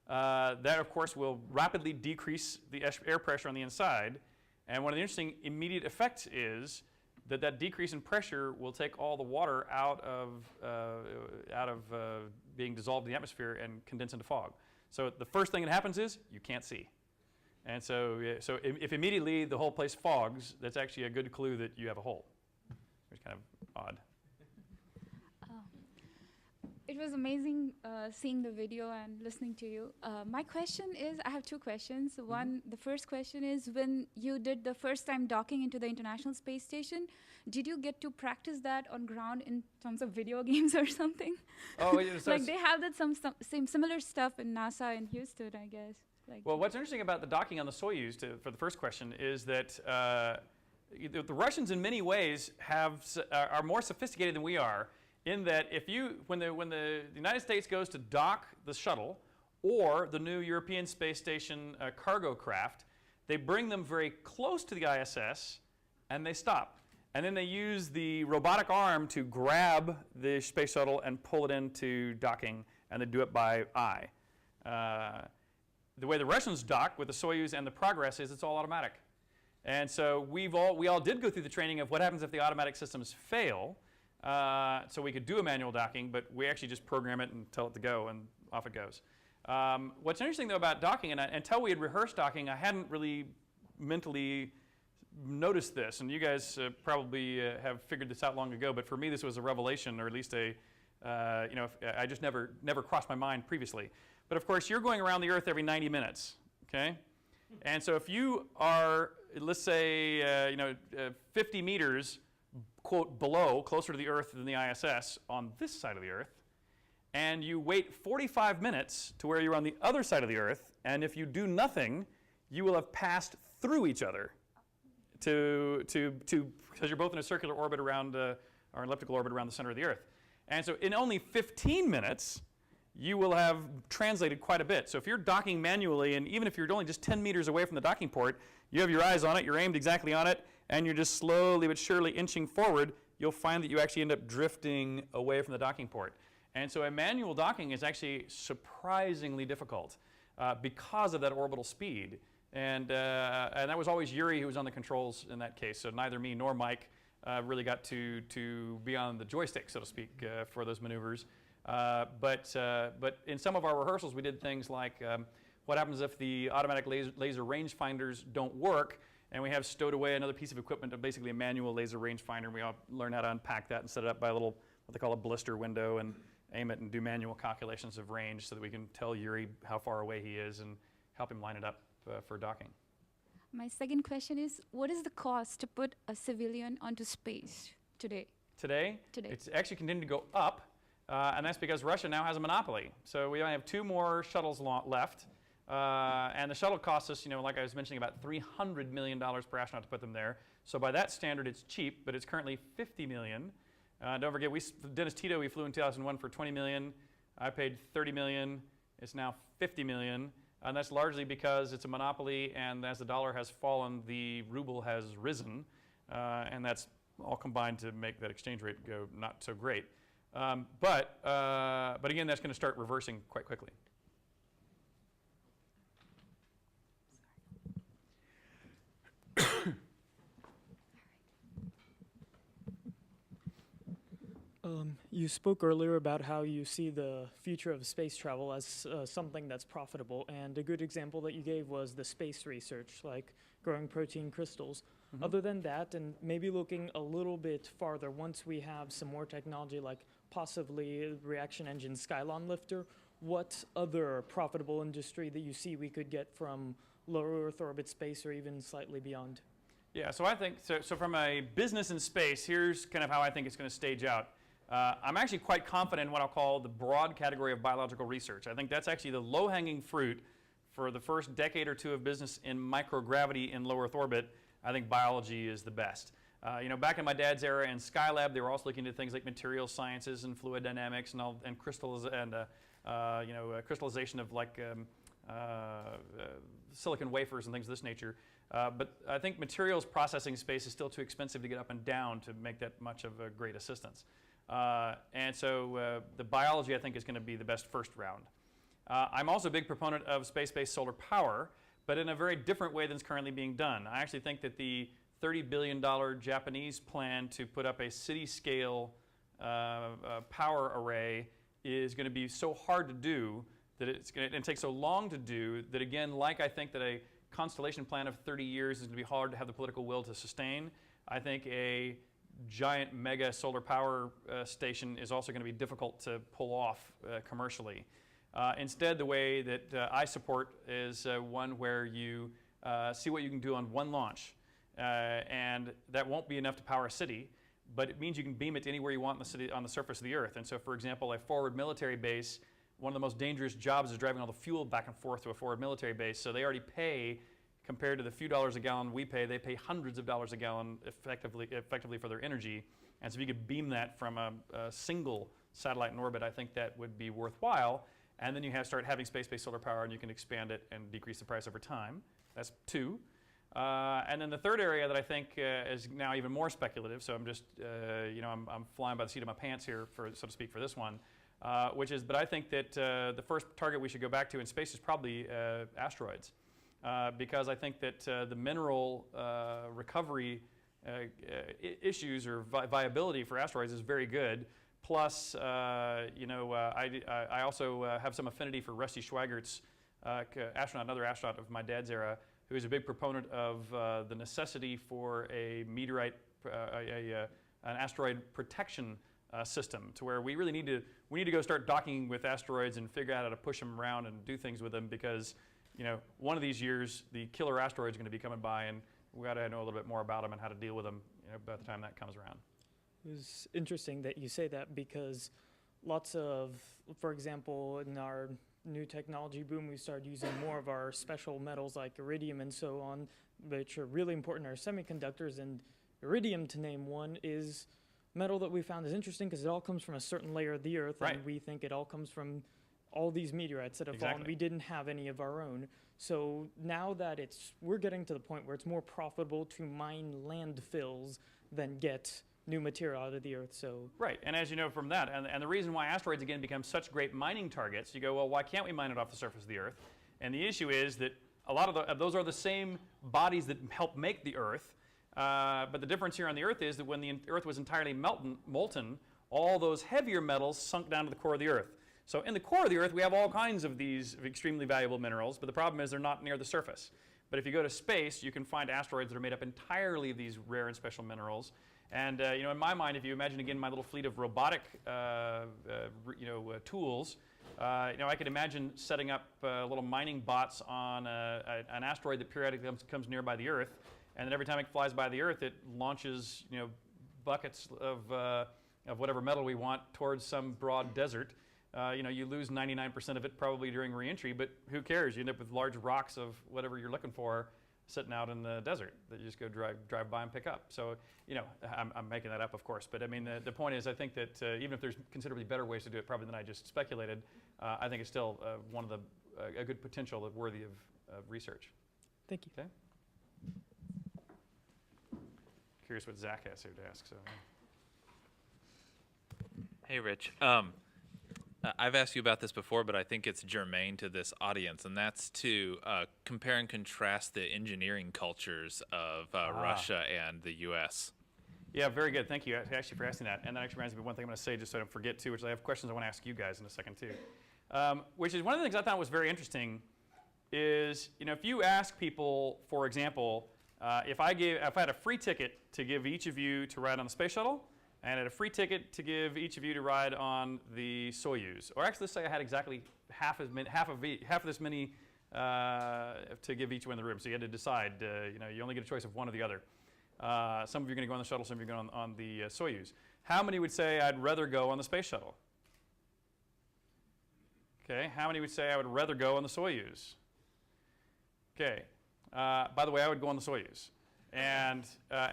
that, of course, will rapidly decrease the air pressure on the inside. And one of the interesting immediate effects is that decrease in pressure will take all the water out of being dissolved in the atmosphere and condense into fog. So the first thing that happens is you can't see. And so if immediately the whole place fogs, that's actually a good clue that you have a hole. It's kind of odd. It was amazing seeing the video and listening to you. My question is, I have two questions. One, the first question is, when you did the first time docking into the International Space Station, did you get to practice that on ground in terms of video games or something? Oh, yeah, so like they have that same similar stuff in NASA in Houston, I guess. Like, Well, what's interesting about the docking on the Soyuz, for the first question, is that the Russians, in many ways, are more sophisticated than we are. In that, when the United States goes to dock the shuttle or the new European Space Station cargo craft, they bring them very close to the ISS and they stop. And then they use the robotic arm to grab the space shuttle and pull it into docking, and they do it by eye. The way the Russians dock with the Soyuz and the Progress is it's all automatic. And so we all did go through the training of what happens if the automatic systems fail. So we could do a manual docking, but we actually just program it and tell it to go, and off it goes. What's interesting, though, about docking, and until we had rehearsed docking, I hadn't really mentally noticed this, and you guys probably have figured this out long ago, but for me this was a revelation, or at least I just never crossed my mind previously. But of course, you're going around the Earth every 90 minutes, okay? And so if you are, let's say, 50 meters, quote, below, closer to the Earth than the ISS on this side of the Earth, and you wait 45 minutes to where you're on the other side of the Earth, and if you do nothing, you will have passed through each other because you're both in a circular orbit around, or elliptical orbit around the center of the Earth. And so in only 15 minutes, you will have translated quite a bit. So if you're docking manually, and even if you're only just 10 meters away from the docking port, you have your eyes on it, you're aimed exactly on it, and you're just slowly but surely inching forward, you'll find that you actually end up drifting away from the docking port. And so a manual docking is actually surprisingly difficult because of that orbital speed. And that was always Yuri who was on the controls in that case. So neither me nor Mike really got to be on the joystick, so to speak, for those maneuvers. But in some of our rehearsals, we did things like what happens if the automatic laser rangefinders don't work, and we have stowed away another piece of equipment, basically a manual laser rangefinder, and we all learn how to unpack that and set it up by a little, what they call a blister window, and aim it and do manual calculations of range so that we can tell Yuri how far away he is and help him line it up for docking. my second question is, what is the cost to put a civilian onto space today? Today? It's actually continuing to go up, and that's because Russia now has a monopoly. So we only have 2 more shuttles left, and the shuttle costs us, like I was mentioning, about $300 million per astronaut to put them there. So by that standard, it's cheap, but it's currently $50 million. Don't forget, Dennis Tito, we flew in 2001 for $20 million. I paid $30 million. It's now $50 million. And that's largely because it's a monopoly, and as the dollar has fallen, the ruble has risen. And that's all combined to make that exchange rate go not so great. But again, that's going to start reversing quite quickly. You spoke earlier about how you see the future of space travel as something that's profitable, and a good example that you gave was the space research, like growing protein crystals. Mm-hmm. Other than that, and maybe looking a little bit farther, once we have some more technology, like possibly reaction engine Skylon lifter, what other profitable industry that you see we could get from low Earth orbit space or even slightly beyond? Yeah, so I think, so from a business in space, here's kind of how I think it's going to stage out. I'm actually quite confident in what I'll call the broad category of biological research. I think that's actually the low-hanging fruit for the first decade or 2 of business in microgravity in low Earth orbit. I think biology is the best. Back in my dad's era in Skylab, they were also looking at things like material sciences and fluid dynamics and crystallization of like silicon wafers and things of this nature. But I think materials processing space is still too expensive to get up and down to make that much of a great assistance. And so the biology, I think, is going to be the best first round. I'm also a big proponent of space-based solar power, but in a very different way than is currently being done. I actually think that the $30 billion Japanese plan to put up a city-scale power array is going to be so hard to do that it's going to take so long to do that, again, like I think that a constellation plan of 30 years is going to be hard to have the political will to sustain, I think a giant mega solar power station is also going to be difficult to pull off commercially. Instead, the way that I support is one where you see what you can do on one launch. And that won't be enough to power a city, but it means you can beam it to anywhere you want in the city on the surface of the Earth. And so, for example, a forward military base one of the most dangerous jobs is driving all the fuel back and forth to a forward military base. So they already pay, compared to the few dollars a gallon we pay, they pay hundreds of dollars a gallon effectively for their energy. And so if you could beam that from a single satellite in orbit, I think that would be worthwhile. And then you start having space-based solar power, and you can expand it and decrease the price over time. That's two. And then the third area that I think is now even more speculative, so I'm just, I'm flying by the seat of my pants here, so to speak, for this one, but I think that the first target we should go back to in space is probably asteroids, because I think that the mineral recovery issues or viability for asteroids is very good. Plus, I also have some affinity for Rusty Schweigert's another astronaut of my dad's era, who is a big proponent of the necessity for a meteorite, an asteroid protection system, to where we really need to go start docking with asteroids and figure out how to push them around and do things with them, because one of these years the killer asteroid is going to be coming by, and we got to know a little bit more about them and how to deal with them by the time that comes around. It was interesting that you say that, because lots of, for example, in our new technology boom, we started using more of our special metals like iridium and so on, which are really important in our semiconductors. And iridium, to name one, is metal that we found is interesting because it all comes from a certain layer of the Earth, right. And we think it all comes from all these meteorites that have fallen. We didn't have any of our own. So now that we're getting to the point where it's more profitable to mine landfills than get new material out of the Earth. So right, and as you know from that, and the reason why asteroids again become such great mining targets, you go, well, why can't we mine it off the surface of the Earth? And the issue is that a lot of those are the same bodies that help make the Earth, but the difference here on the Earth is that when the Earth was entirely molten, all those heavier metals sunk down to the core of the Earth. So in the core of the Earth, we have all kinds of these extremely valuable minerals, but the problem is they're not near the surface. But if you go to space, you can find asteroids that are made up entirely of these rare and special minerals. And in my mind, if you imagine again my little fleet of robotic tools, I could imagine setting up little mining bots on an asteroid that periodically comes nearby the Earth, and then every time it flies by the Earth, it launches buckets of whatever metal we want towards some broad desert. You lose 99% of it probably during reentry, but who cares? You end up with large rocks of whatever you're looking for sitting out in the desert that you just go drive by and pick up. So, I'm making that up, of course, but I mean, the point is, I think that even if there's considerably better ways to do it probably than I just speculated, I think it's still one of a good potential worthy of research. Thank you. Okay. Curious what Zach has here to ask. So. Hey, Rich. I've asked you about this before, but I think it's germane to this audience, and that's to compare and contrast the engineering cultures of Russia and the U.S. Yeah, very good. Thank you actually for asking that. And that actually reminds me of one thing I'm going to say just so I don't forget too, which I have questions I want to ask you guys in a second too. Which is one of the things I thought was very interesting is, if you ask people, for example, if I had a free ticket to give each of you to ride on the space shuttle, and I had a free ticket to give each of you to ride on the Soyuz, or actually let's say I had exactly half of this many to give each one in the room. So you had to decide. You only get a choice of one or the other. Some of you are going to go on the shuttle, some of you are going on the Soyuz. How many would say I'd rather go on the space shuttle? Okay. How many would say I would rather go on the Soyuz? Okay. By the way, I would go on the Soyuz, and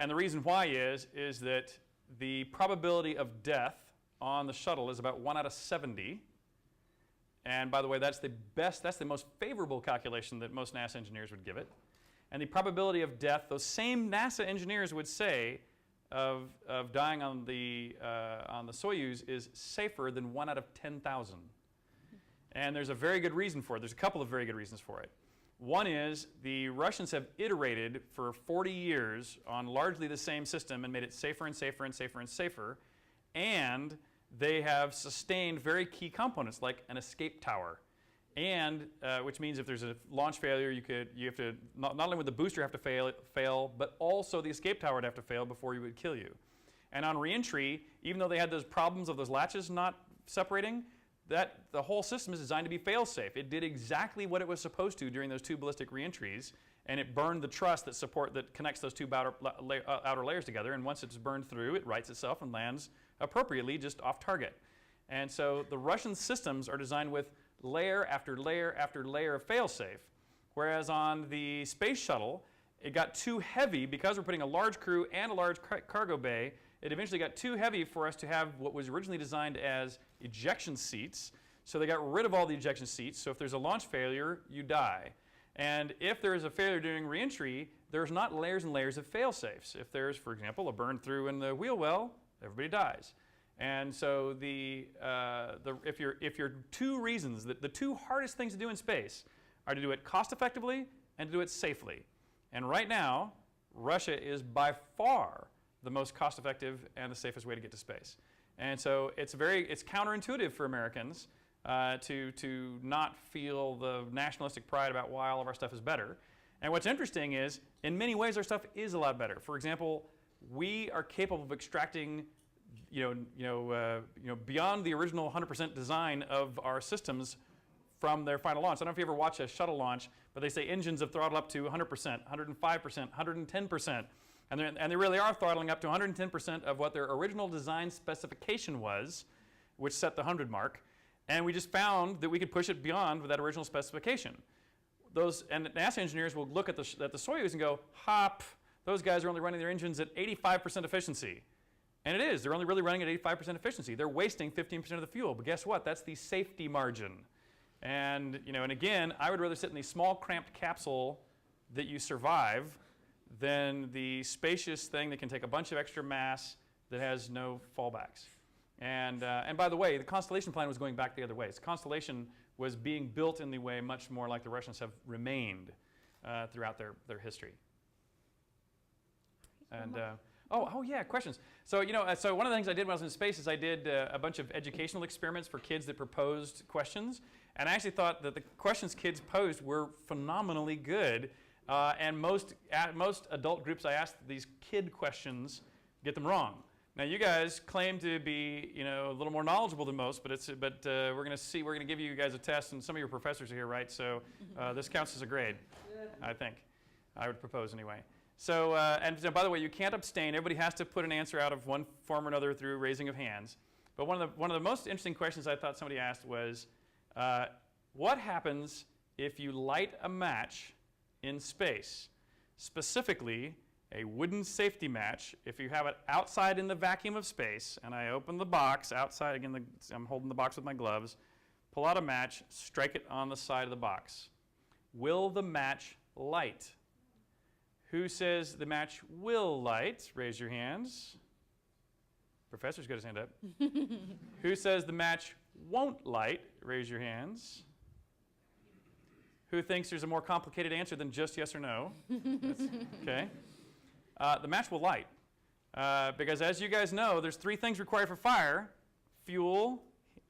the reason why is that the probability of death on the shuttle is about 1 out of 70. And by the way, that's the most favorable calculation that most NASA engineers would give it. And the probability of death, those same NASA engineers would say, of dying on the Soyuz is safer than 1 out of 10,000. And there's a very good reason for it. There's a couple of very good reasons for it. One is the Russians have iterated for 40 years on largely the same system and made it safer and safer and safer and safer. And they have sustained very key components like an escape tower. And which means if there's a launch failure, you have to, not only would the booster have to fail, but also the escape tower would have to fail before it would kill you. And on reentry, even though they had those problems of those latches not separating, the whole system is designed to be fail-safe. It did exactly what it was supposed to during those 2 ballistic reentries, and it burned the truss that connects those 2 outer layers together. And once it's burned through, it rights itself and lands appropriately just off target. And so the Russian systems are designed with layer after layer after layer of fail-safe, whereas on the space shuttle, it got too heavy because we're putting a large crew and a large cargo bay. It eventually got too heavy for us to have what was originally designed as ejection seats. So they got rid of all the ejection seats. So if there's a launch failure, you die. And if there is a failure during reentry, there's not layers and layers of fail-safes. If there's, for example, a burn through in the wheel well, everybody dies. And so if you're two reasons, the two hardest things to do in space are to do it cost effectively and to do it safely. And right now, Russia is by far the most cost effective and the safest way to get to space. And so it's counterintuitive for Americans to not feel the nationalistic pride about why all of our stuff is better. And what's interesting is, in many ways, our stuff is a lot better. For example, we are capable of extracting, beyond the original 100% design of our systems from their final launch. I don't know if you ever watch a shuttle launch, but they say engines have throttled up to 100%, 105%, 110%. And they really are throttling up to 110% of what their original design specification was, which set the 100 mark. And we just found that we could push it beyond that original specification. And NASA engineers will look at the Soyuz and go, hop, those guys are only running their engines at 85% efficiency. And it is. They're only really running at 85% efficiency. They're wasting 15% of the fuel. But guess what? That's the safety margin. And, and again, I would rather sit in the small, cramped capsule that you survive than the spacious thing that can take a bunch of extra mass that has no fallbacks. And by the way, the Constellation plan was going back the other way. So Constellation was being built in the way much more like the Russians have remained throughout their history. And oh yeah, questions. So so one of the things I did when I was in space is I did a bunch of educational experiments for kids that proposed questions, and I actually thought that the questions kids posed were phenomenally good. And most adult groups I asked these kid questions get them wrong. Now you guys claim to be a little more knowledgeable than most, but we're going to give you guys a test, and some of your professors are here, right? So this counts as a grade, I think. I would propose anyway. So and by the way, you can't abstain. Everybody has to put an answer out of one form or another through raising of hands. But one of the most interesting questions I thought somebody asked was, what happens if you light a match in space, specifically a wooden safety match, if you have it outside in the vacuum of space, and I open the box outside, again, I'm holding the box with my gloves, pull out a match, strike it on the side of the box. Will the match light? Who says the match will light? Raise your hands. Professor's got his hand up. Who says the match won't light? Raise your hands. Who thinks there's a more complicated answer than just yes or no? Okay. The match will light. Because as you guys know, there's three things required for fire: fuel,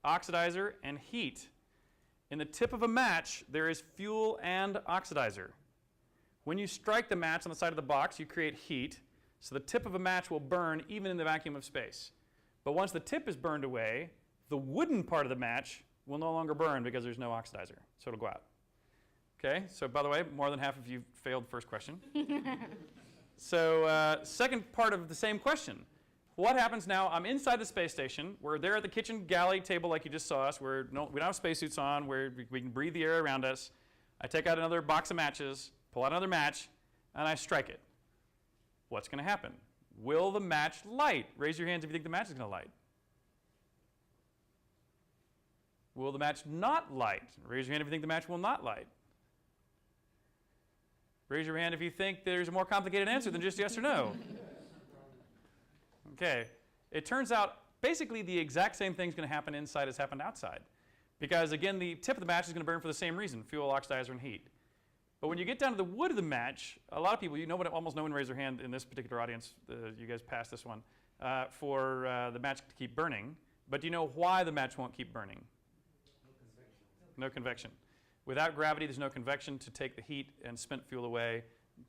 oxidizer, and heat. In the tip of a match, there is fuel and oxidizer. When you strike the match on the side of the box, you create heat. So the tip of a match will burn even in the vacuum of space. But once the tip is burned away, the wooden part of the match will no longer burn because there's no oxidizer. So it'll go out. Okay, so by the way, more than half of you failed the first question. So second part of the same question. What happens now? I'm inside the space station. We're there at the kitchen galley table like you just saw us. We don't have spacesuits on. We can breathe the air around us. I take out another box of matches, pull out another match, and I strike it. What's going to happen? Will the match light? Raise your hands if you think the match is going to light. Will the match not light? Raise your hand if you think the match will not light. Raise your hand if you think there's a more complicated answer than just yes or no. Okay. It turns out basically the exact same thing is going to happen inside as happened outside. Because again, the tip of the match is going to burn for the same reason: fuel, oxidizer, and heat. But when you get down to the wood of the match, a lot of people, almost no one raised their hand in this particular audience. You guys passed this one for the match to keep burning. But do you know why the match won't keep burning? No convection. Without gravity, there's no convection to take the heat and spent fuel away,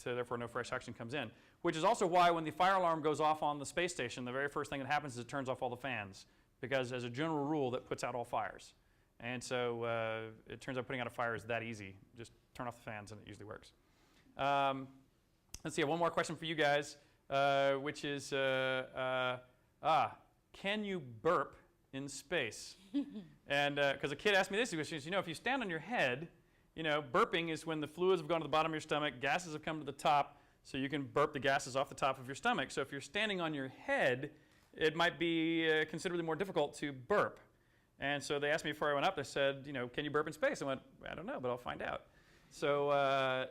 therefore no fresh oxygen comes in. Which is also why when the fire alarm goes off on the space station, the very first thing that happens is it turns off all the fans. Because as a general rule, that puts out all fires. And so it turns out putting out a fire is that easy. Just turn off the fans and it usually works. Let's see, one more question for you guys, which is, can you burp in space? And because a kid asked me this, he says, if you stand on your head, burping is when the fluids have gone to the bottom of your stomach, gases have come to the top, so you can burp the gases off the top of your stomach. So if you're standing on your head, it might be considerably more difficult to burp. And so they asked me before I went up, they said, can you burp in space? I went, I don't know, but I'll find out. So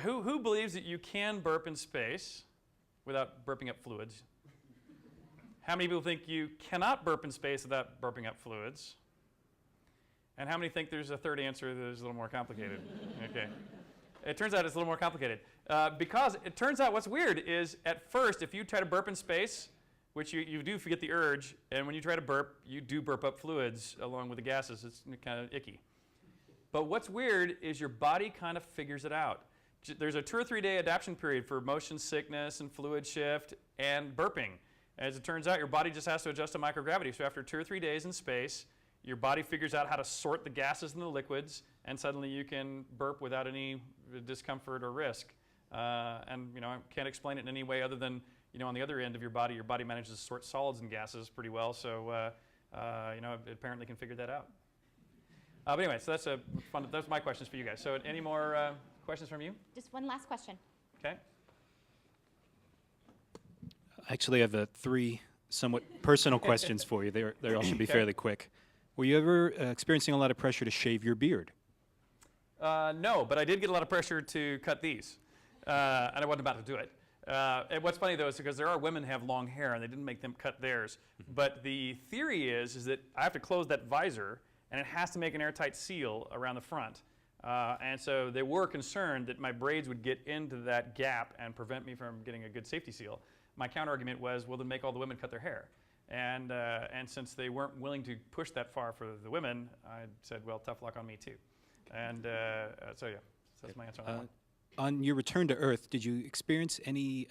who believes that you can burp in space without burping up fluids? How many people think you cannot burp in space without burping up fluids? And how many think there's a third answer that is a little more complicated? Okay. It turns out it's a little more complicated. Because it turns out what's weird is at first, if you try to burp in space, which you do forget the urge, and when you try to burp, you do burp up fluids along with the gases. It's kind of icky. But what's weird is your body kind of figures it out. There's a 2 or 3 day adaptation period for motion sickness and fluid shift and burping. As it turns out, your body just has to adjust to microgravity. So after 2 or 3 days in space, your body figures out how to sort the gases and the liquids, and suddenly you can burp without any discomfort or risk. And I can't explain it in any way other than, on the other end of your body manages to sort solids and gases pretty well. So, it apparently can figure that out. But anyway, so that's my questions for you guys. So any more questions from you? Just one last question. Okay. Actually, I have 3 somewhat personal questions for you. They all should be fairly quick. Were you ever experiencing a lot of pressure to shave your beard? No, but I did get a lot of pressure to cut these, and I wasn't about to do it. And what's funny, though, is because there are women who have long hair, and they didn't make them cut theirs. But the theory is that I have to close that visor, and it has to make an airtight seal around the front. And so they were concerned that my braids would get into that gap and prevent me from getting a good safety seal. My counter-argument was, well, then make all the women cut their hair. And since they weren't willing to push that far for the women, I said, well, tough luck on me, too. And so that's my answer on that one. On your return to Earth, did you experience any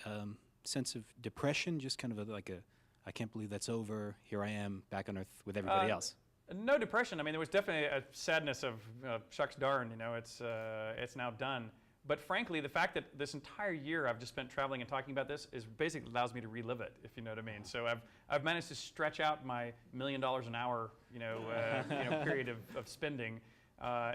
sense of depression? Just kind of I can't believe that's over. Here I am back on Earth with everybody else. No depression. I mean, there was definitely a sadness of shucks darn, it's now done. But frankly, the fact that this entire year I've just spent traveling and talking about this is basically allows me to relive it, if you know what I mean. So I've managed to stretch out my $1 million an hour, period of spending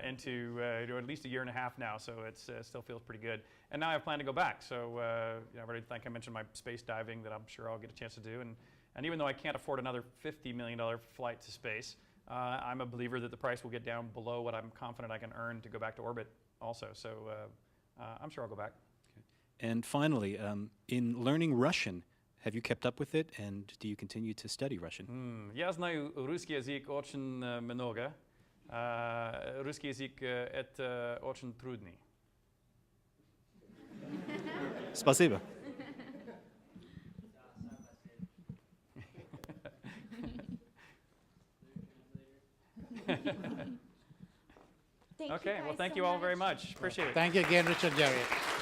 into at least a year and a half now. So it still feels pretty good. And now I plan to go back. So I already think I mentioned my space diving that I'm sure I'll get a chance to do. And even though I can't afford another $50 million flight to space, I'm a believer that the price will get down below what I'm confident I can earn to go back to orbit also. So I'm sure I'll go back. Okay. And finally, in learning Russian, have you kept up with it, and do you continue to study Russian? Я знаю русский язык очень много. Русский язык это очень трудный. Спасибо. Thank Okay, you well, guys thank so you all very much. much. Appreciate it. Thank you again, Richard Garriott.